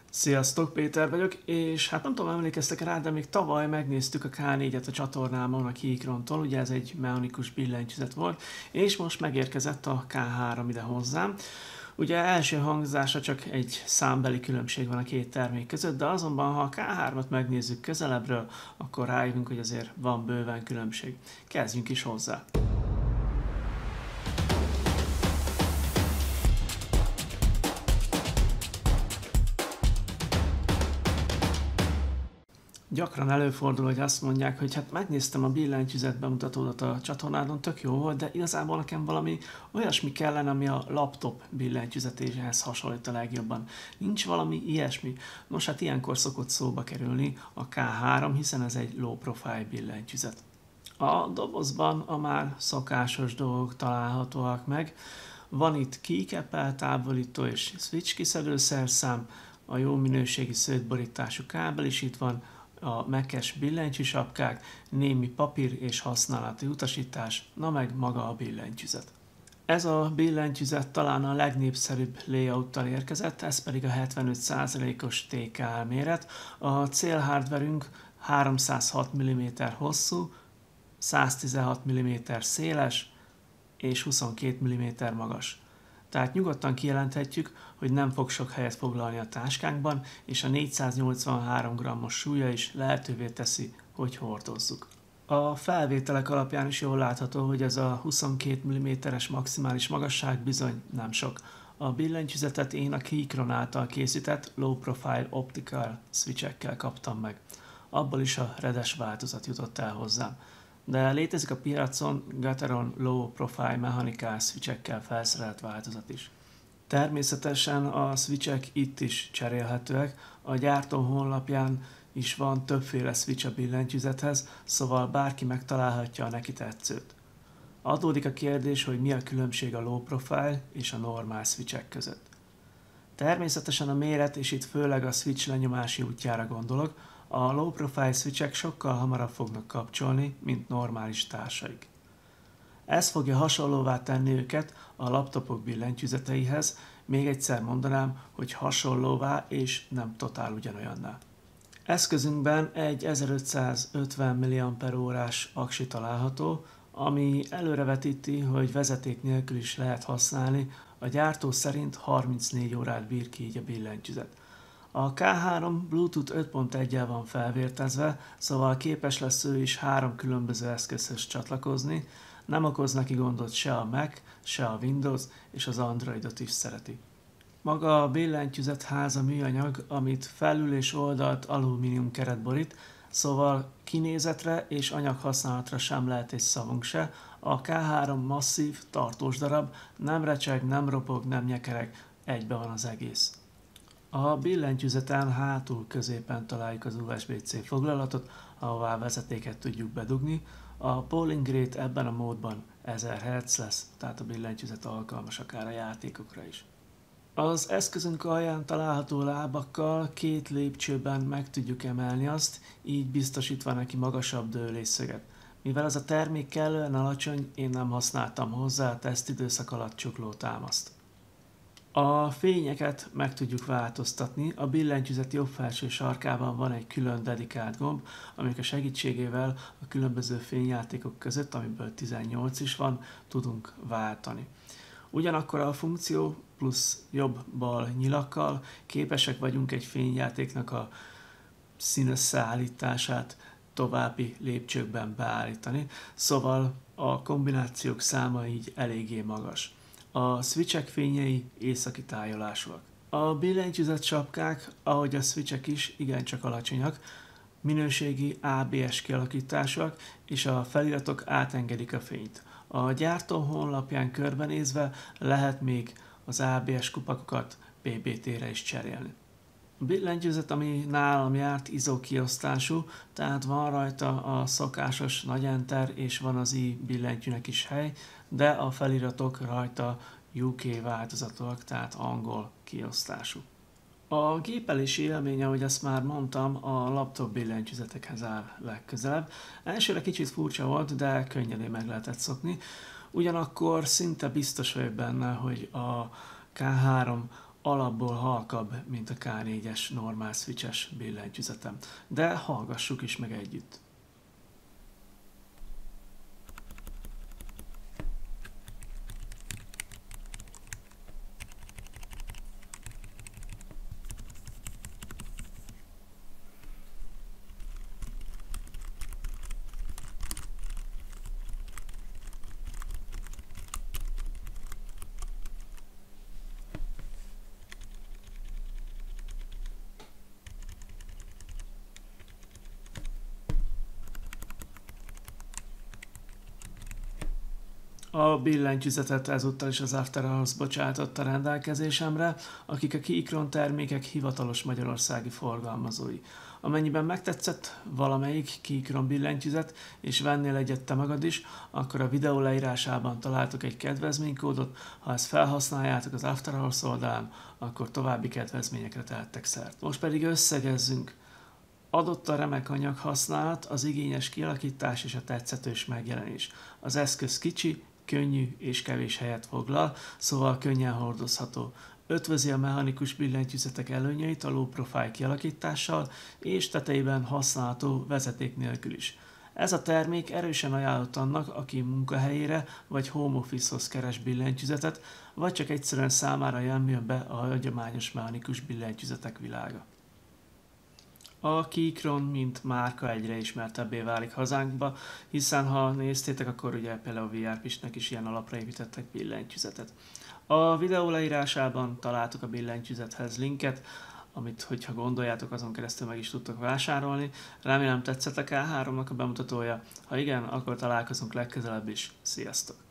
Sziasztok, Péter vagyok, és hát nem tudom, emlékeztek rá, de még tavaly megnéztük a K4-et a csatornámon a Keychron-tól, ugye ez egy mechanikus billentyűzet volt, és most megérkezett a K3 ide hozzám. Ugye első hangzása csak egy számbeli különbség van a két termék között, de azonban ha a K3-at megnézzük közelebbről, akkor rájövünk, hogy azért van bőven különbség. Kezdjünk is hozzá! Gyakran előfordul, hogy azt mondják, hogy hát megnéztem a billentyűzet bemutatódat a csatornádon, tök jó volt, de igazából nekem valami olyasmi kellene, ami a laptop billentyűzetéhez hasonlít a legjobban. Nincs valami ilyesmi? Nos, hát ilyenkor szokott szóba kerülni a K3, hiszen ez egy low profile billentyűzet. A dobozban a már szokásos dolgok találhatóak meg. Van itt keycap, távolító és switch kiszedőszerszám, a jó minőségi szőtborítású kábel is itt van, a Mac-es billentyűsapkák, némi papír és használati utasítás, na meg maga a billentyűzet. Ez a billentyűzet talán a legnépszerűbb layouttal érkezett, ez pedig a 75%-os TKL méret. A célhardverünk 306 mm hosszú, 116 mm széles és 22 mm magas. Tehát nyugodtan kijelenthetjük, hogy nem fog sok helyet foglalni a táskánkban, és a 483 g-os súlya is lehetővé teszi, hogy hordozzuk. A felvételek alapján is jól látható, hogy ez a 22 mm-es maximális magasság bizony nem sok. A billentyűzetet én a Keychron által készített Low Profile Optical switchekkel kaptam meg. Abból is a redes változat jutott el hozzám. De létezik a piacon Gateron Low Profile Mechanical switchekkel felszerelt változat is. Természetesen a switchek itt is cserélhetőek, a gyártó honlapján is van többféle switch a billentyűzethez, szóval bárki megtalálhatja a neki tetszőt. Adódik a kérdés, hogy mi a különbség a low profile és a normál switchek között. Természetesen a méret, és itt főleg a switch lenyomási útjára gondolok, a low profile switchek sokkal hamarabb fognak kapcsolni, mint normális társaik. Ez fogja hasonlóvá tenni őket a laptopok billentyűzeteihez, még egyszer mondanám, hogy hasonlóvá és nem totál ugyanolyanná. Eszközünkben egy 1550 mAh-órás aksi található, ami előrevetíti, hogy vezeték nélkül is lehet használni, a gyártó szerint 34 órát bír ki így a billentyűzet. A K3 Bluetooth 5.1-jel van felvértezve, szóval képes lesz ő is 3 különböző eszközhöz csatlakozni, nem okoz neki gondot se a Mac, se a Windows, és az Androidot is szereti. Maga a billentyűzet háza műanyag, amit felül és oldalt alumínium keret borít, szóval kinézetre és anyaghasználatra sem lehet egy szavunk se. A K3 masszív, tartós darab, nem recseg, nem ropog, nem nyekereg, egybe van az egész. A billentyűzeten hátul középen találjuk az USB-C foglalatot, ahová vezetéket tudjuk bedugni. A polling rate ebben a módban 1000 Hz lesz, tehát a billentyűzet alkalmas akár a játékokra is. Az eszközünk alján található lábakkal 2 lépcsőben meg tudjuk emelni azt, így biztosítva neki magasabb dőlésszöget. Mivel ez a termék kellően alacsony, én nem használtam hozzá a tesztidőszak alatt csukló támaszt. A fényeket meg tudjuk változtatni, a billentyűzet jobb felső sarkában van egy külön dedikált gomb, amik a segítségével a különböző fényjátékok között, amiből 18 is van, tudunk váltani. Ugyanakkor a funkció plusz jobb-bal nyilakkal képesek vagyunk egy fényjátéknak a színösszeállítását további lépcsőkben beállítani, szóval a kombinációk száma így eléggé magas. A switchek fényei északi tájolásúak. A billentyűzet sapkák, ahogy a switchek is, igencsak alacsonyak, minőségi ABS kialakításúak, és a feliratok átengedik a fényt. A gyártó honlapján körbenézve lehet még az ABS kupakokat PBT-re is cserélni. A billentyűzet, ami nálam járt, ISO kiosztású, tehát van rajta a szokásos nagy enter, és van az i billentyűnek is hely, de a feliratok rajta UK változatok, tehát angol kiosztású. A gépelési élmény, ahogy ezt már mondtam, a laptop billentyűzetekhez áll legközelebb. Elsőre kicsit furcsa volt, de könnyedén meg lehetett szokni. Ugyanakkor szinte biztos vagyok benne, hogy a K3 alapból halkabb, mint a K4-es normál switches billentyűzetem. De hallgassuk is meg együtt. A billentyűzetet ezúttal is az After Hours bocsátotta rendelkezésemre, akik a Keychron termékek hivatalos magyarországi forgalmazói. Amennyiben megtetszett valamelyik Keychron billentyűzet, és vennél egyet te magad is, akkor a videó leírásában találtok egy kedvezménykódot, ha ezt felhasználjátok az After Hours oldalán, akkor további kedvezményekre tehettek szert. Most pedig összegezzünk. Adott a remek anyaghasználat, az igényes kialakítás és a tetszetős megjelenés. Az eszköz kicsi, könnyű és kevés helyet foglal, szóval könnyen hordozható. Ötvözi a mechanikus billentyűzetek előnyeit a low profile kialakítással, és tetejében használható vezeték nélkül is. Ez a termék erősen ajánlott annak, aki munkahelyére vagy home office-hoz keres billentyűzetet, vagy csak egyszerűen számára jön be a hagyományos mechanikus billentyűzetek világa. A Keychron, mint márka egyre ismertebbé válik hazánkba, hiszen ha néztétek, akkor ugye például a VRP-snek is ilyen alapra építettek billentyűzetet. A videó leírásában találtuk a billentyűzethez linket, amit, hogyha gondoljátok, azon keresztül meg is tudtok vásárolni. Remélem tetszett a K3-nak a bemutatója. Ha igen, akkor találkozunk legközelebb is. Sziasztok!